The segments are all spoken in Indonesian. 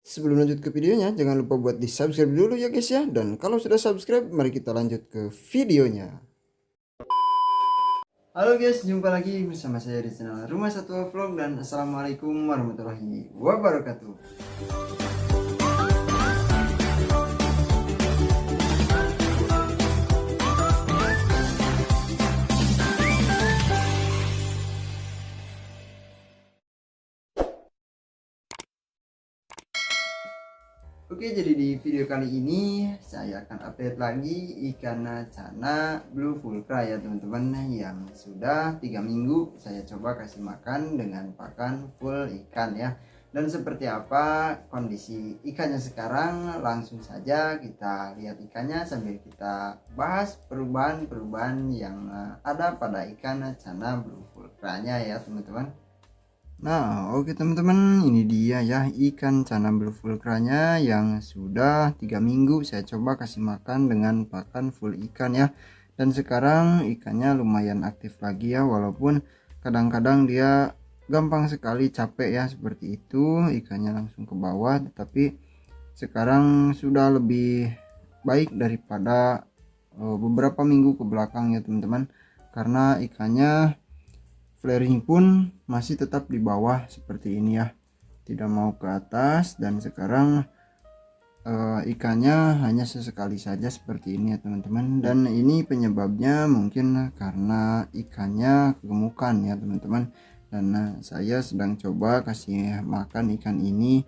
Sebelum lanjut ke videonya, jangan lupa buat di subscribe dulu ya guys ya. Dan kalau sudah subscribe, mari kita lanjut ke videonya. Halo guys, jumpa lagi bersama saya di channel Rumah Satwa Vlog. Dan assalamualaikum warahmatullahi wabarakatuh. Oke, jadi di video kali ini saya akan update lagi ikan cana blue fulcra ya teman-teman, yang sudah 3 minggu saya coba kasih makan dengan pakan full ikan ya. Dan seperti apa kondisi ikannya sekarang, langsung saja kita lihat ikannya sambil kita bahas perubahan-perubahan yang ada pada ikan cana blue fulcra nya ya teman-teman. Nah, oke teman-teman, ini dia ya ikan cana blue fulcra-nya yang sudah 3 minggu saya coba kasih makan dengan pakan full ikan ya. Dan sekarang ikannya lumayan aktif lagi ya, walaupun kadang-kadang dia gampang sekali capek ya, seperti itu ikannya langsung ke bawah. Tetapi sekarang sudah lebih baik daripada beberapa minggu ke belakang ya teman-teman, karena ikannya flaring pun masih tetap di bawah seperti ini ya, tidak mau ke atas. Dan sekarang ikannya hanya sesekali saja seperti ini ya teman-teman. Dan ini penyebabnya mungkin karena ikannya kegemukan ya teman-teman. Dan saya sedang coba kasih makan ikan ini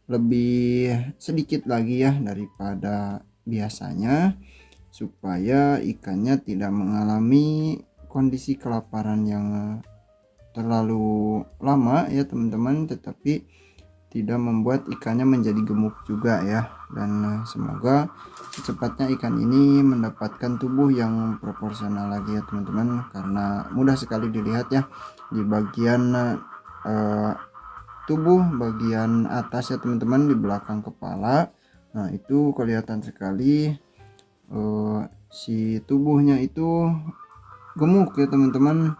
lebih sedikit lagi ya daripada biasanya, supaya ikannya tidak mengalami kondisi kelaparan yang terlalu lama ya teman-teman, tetapi tidak membuat ikannya menjadi gemuk juga ya. Dan semoga secepatnya ikan ini mendapatkan tubuh yang proporsional lagi ya teman-teman, karena mudah sekali dilihat ya di bagian tubuh bagian atas ya teman-teman, di belakang kepala. Nah itu kelihatan sekali si tubuhnya itu gemuk ya teman-teman,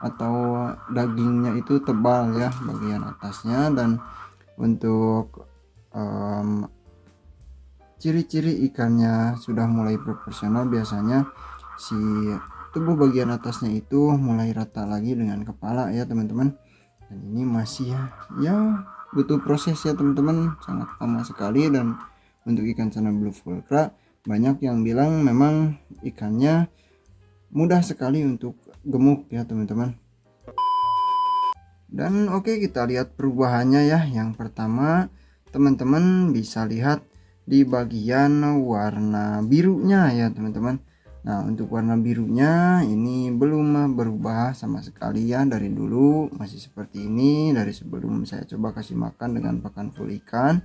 atau dagingnya itu tebal ya bagian atasnya. Dan untuk ciri-ciri ikannya sudah mulai proporsional, biasanya si tubuh bagian atasnya itu mulai rata lagi dengan kepala ya teman-teman. Dan ini masih ya butuh proses ya teman-teman, sangat lama sekali. Dan untuk ikan cana blue fulcra, banyak yang bilang memang ikannya mudah sekali untuk gemuk ya teman-teman. Dan oke, kita lihat perubahannya ya. Yang pertama teman-teman bisa lihat di bagian warna birunya ya teman-teman. Nah untuk warna birunya ini belum berubah sama sekali ya, dari dulu masih seperti ini. Dari sebelum saya coba kasih makan dengan pakan full ikan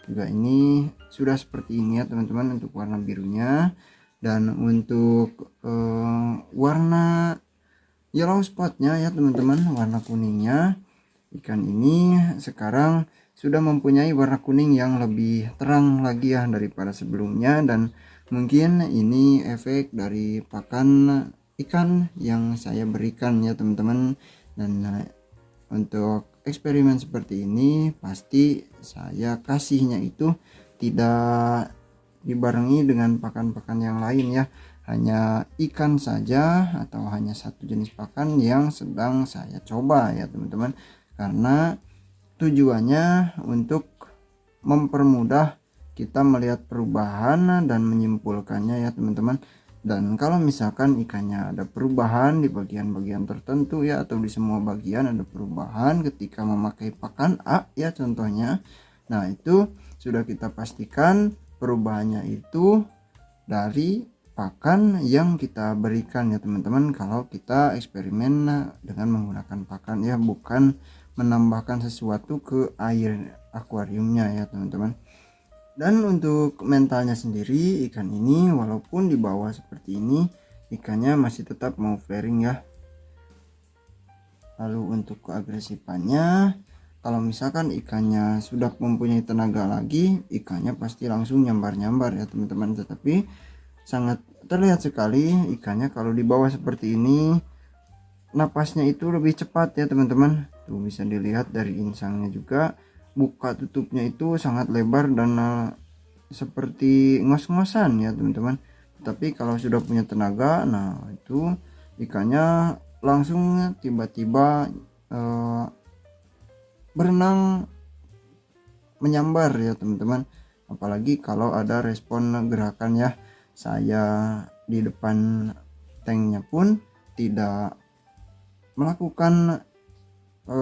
juga ini sudah seperti ini ya teman-teman untuk warna birunya. Dan untuk warna yellow spotnya ya teman-teman, warna kuningnya, ikan ini sekarang sudah mempunyai warna kuning yang lebih terang lagi ya daripada sebelumnya. Dan mungkin ini efek dari pakan ikan yang saya berikan ya teman-teman. Dan untuk eksperimen seperti ini pasti saya kasihnya itu tidak dibarengi dengan pakan-pakan yang lain ya, hanya ikan saja atau hanya satu jenis pakan yang sedang saya coba ya teman-teman, karena tujuannya untuk mempermudah kita melihat perubahan dan menyimpulkannya ya teman-teman. Dan kalau misalkan ikannya ada perubahan di bagian-bagian tertentu ya, atau di semua bagian ada perubahan ketika memakai pakan A ya contohnya, nah itu sudah kita pastikan perubahannya itu dari pakan yang kita berikan ya teman-teman, kalau kita eksperimen dengan menggunakan pakan ya, bukan menambahkan sesuatu ke air akuariumnya ya teman-teman. Dan untuk mentalnya sendiri, ikan ini walaupun di bawah seperti ini, ikannya masih tetap mau flaring ya. Lalu untuk keagresifannya, kalau misalkan ikannya sudah mempunyai tenaga lagi, ikannya pasti langsung nyambar-nyambar ya teman-teman. Tetapi sangat terlihat sekali ikannya kalau di bawah seperti ini, napasnya itu lebih cepat ya teman-teman. Tuh bisa dilihat dari insangnya juga buka tutupnya itu sangat lebar dan seperti ngos-ngosan ya teman-teman. Tapi kalau sudah punya tenaga, nah itu ikannya langsung tiba-tiba berenang menyambar ya teman-teman. Apalagi kalau ada respon gerakan ya, saya di depan tanknya pun tidak melakukan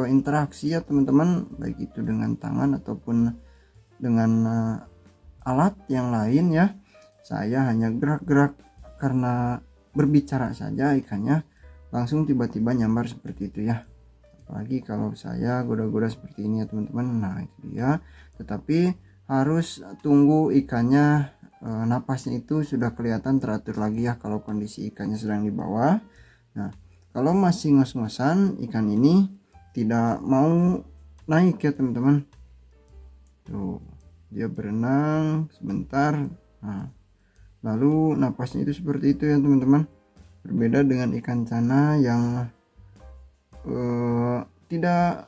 interaksi ya teman-teman, baik itu dengan tangan ataupun dengan alat yang lain ya. Saya hanya gerak-gerak karena berbicara saja, ikannya langsung tiba-tiba nyambar seperti itu ya. Apalagi kalau saya goda-goda seperti ini ya teman-teman. Nah itu dia, tetapi harus tunggu ikannya napasnya itu sudah kelihatan teratur lagi ya, kalau kondisi ikannya sedang di bawah. Nah kalau masih ngos-ngosan, ikan ini tidak mau naik ya teman-teman. Tuh dia berenang sebentar, nah lalu napasnya itu seperti itu ya teman-teman. Berbeda dengan ikan cana yang tidak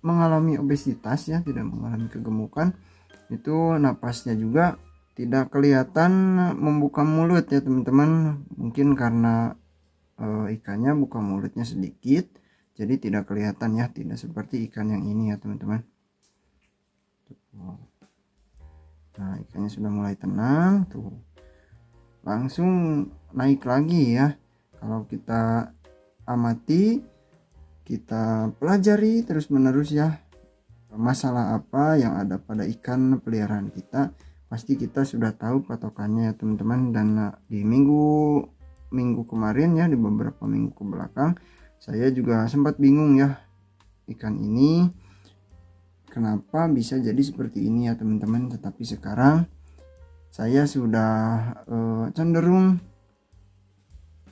mengalami obesitas ya, tidak mengalami kegemukan, itu napasnya juga tidak kelihatan membuka mulut ya teman-teman. Mungkin karena ikannya buka mulutnya sedikit, jadi tidak kelihatan ya, tidak seperti ikan yang ini ya teman-teman. Nah ikannya sudah mulai tenang tuh, langsung naik lagi ya. Kalau kita amati, kita pelajari terus menerus ya, masalah apa yang ada pada ikan peliharaan kita, pasti kita sudah tahu patokannya ya teman-teman. Dan di minggu kemarin ya, di beberapa minggu ke belakang, saya juga sempat bingung ya, ikan ini kenapa bisa jadi seperti ini ya teman-teman. Tetapi sekarang saya sudah cenderung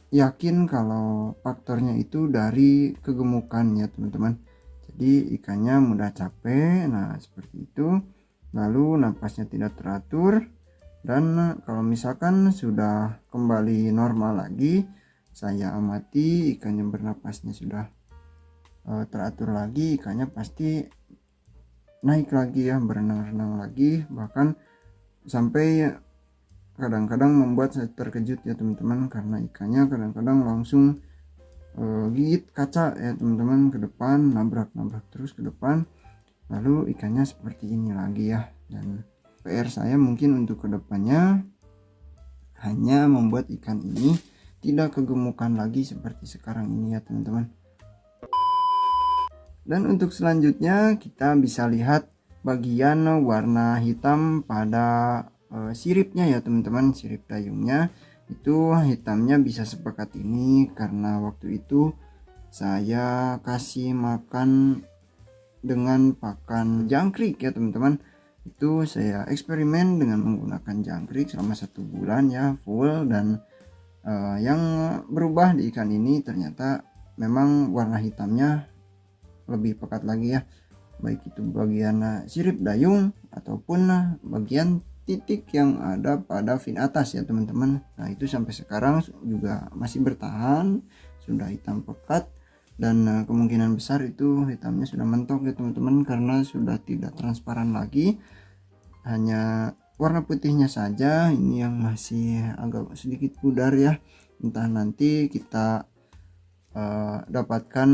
yakin kalau faktornya itu dari kegemukan ya teman-teman. Jadi ikannya mudah capek, nah seperti itu, lalu napasnya tidak teratur. Dan kalau misalkan sudah kembali normal lagi, saya amati ikannya bernapasnya sudah teratur lagi, ikannya pasti naik lagi ya, berenang-renang lagi, bahkan sampai kadang-kadang membuat saya terkejut ya teman-teman, karena ikannya kadang-kadang langsung gigit kaca ya teman-teman ke depan, nabrak terus ke depan, lalu ikannya seperti ini lagi ya. Dan PR saya mungkin untuk kedepannya hanya membuat ikan ini tidak kegemukan lagi seperti sekarang ini ya teman-teman. Dan untuk selanjutnya kita bisa lihat bagian warna hitam pada siripnya ya teman-teman. Sirip dayungnya itu hitamnya bisa sepekat ini karena waktu itu saya kasih makan dengan pakan jangkrik ya teman-teman. Itu saya eksperimen dengan menggunakan jangkrik selama 1 bulan ya full. Dan yang berubah di ikan ini ternyata memang warna hitamnya lebih pekat lagi ya, baik itu bagian sirip dayung ataupun bagian titik yang ada pada fin atas ya teman-teman. Nah itu sampai sekarang juga masih bertahan, sudah hitam pekat. Dan kemungkinan besar itu hitamnya sudah mentok ya teman-teman, karena sudah tidak transparan lagi, hanya warna putihnya saja ini yang masih agak sedikit pudar ya. Entah nanti kita dapatkan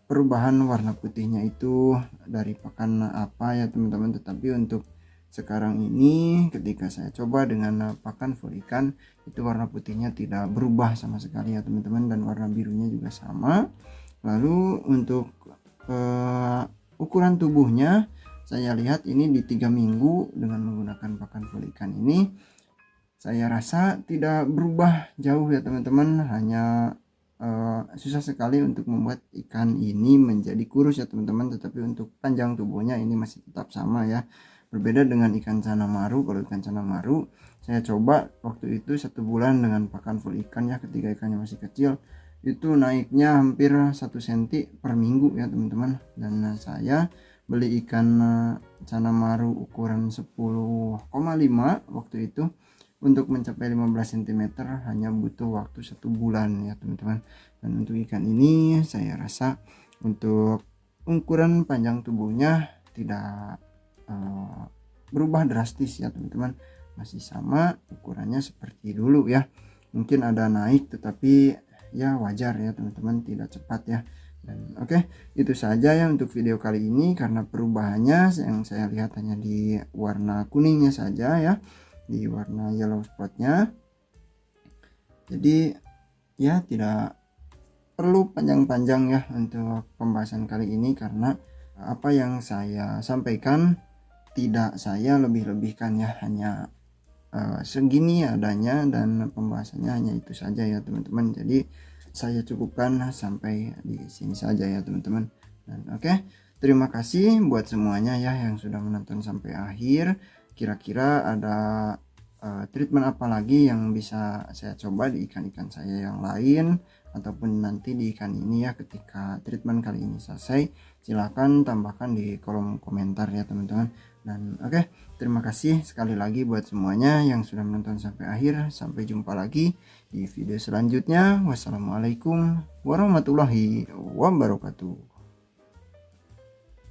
perubahan warna putihnya itu dari pakan apa ya teman-teman. Tetapi untuk sekarang ini ketika saya coba dengan pakan full ikan, itu warna putihnya tidak berubah sama sekali ya teman-teman, dan warna birunya juga sama. Lalu untuk ukuran tubuhnya, saya lihat ini di 3 minggu dengan menggunakan pakan full ikan ini, saya rasa tidak berubah jauh ya teman-teman. Hanya susah sekali untuk membuat ikan ini menjadi kurus ya teman-teman. Tetapi untuk panjang tubuhnya ini masih tetap sama ya. Berbeda dengan ikan cana maru. Kalau ikan cana maru saya coba waktu itu 1 bulan dengan pakan full ikan ya, ketika ikannya masih kecil, itu naiknya hampir 1 cm per minggu ya teman-teman. Dan saya beli ikan cana maru ukuran 10,5 waktu itu, untuk mencapai 15 cm hanya butuh waktu 1 bulan ya teman-teman. Dan untuk ikan ini saya rasa untuk ukuran panjang tubuhnya tidak berubah drastis ya teman-teman, masih sama ukurannya seperti dulu ya. Mungkin ada naik tetapi ya wajar ya teman-teman, tidak cepat ya. Dan oke, itu saja ya untuk video kali ini, karena perubahannya yang saya lihat hanya di warna kuningnya saja ya, di warna yellow spotnya. Jadi ya tidak perlu panjang-panjang ya untuk pembahasan kali ini, karena apa yang saya sampaikan tidak saya lebih-lebihkan ya, hanya segini adanya dan pembahasannya hanya itu saja ya teman-teman. Jadi saya cukupkan sampai di sini saja ya teman-teman. Dan oke, terima kasih buat semuanya ya yang sudah menonton sampai akhir. Kira-kira ada treatment apa lagi yang bisa saya coba di ikan-ikan saya yang lain, ataupun nanti di ikan ini ya ketika treatment kali ini selesai, silahkan tambahkan di kolom komentar ya teman-teman. Dan oke, terima kasih sekali lagi buat semuanya yang sudah menonton sampai akhir. Sampai jumpa lagi di video selanjutnya. Wassalamualaikum warahmatullahi wabarakatuh.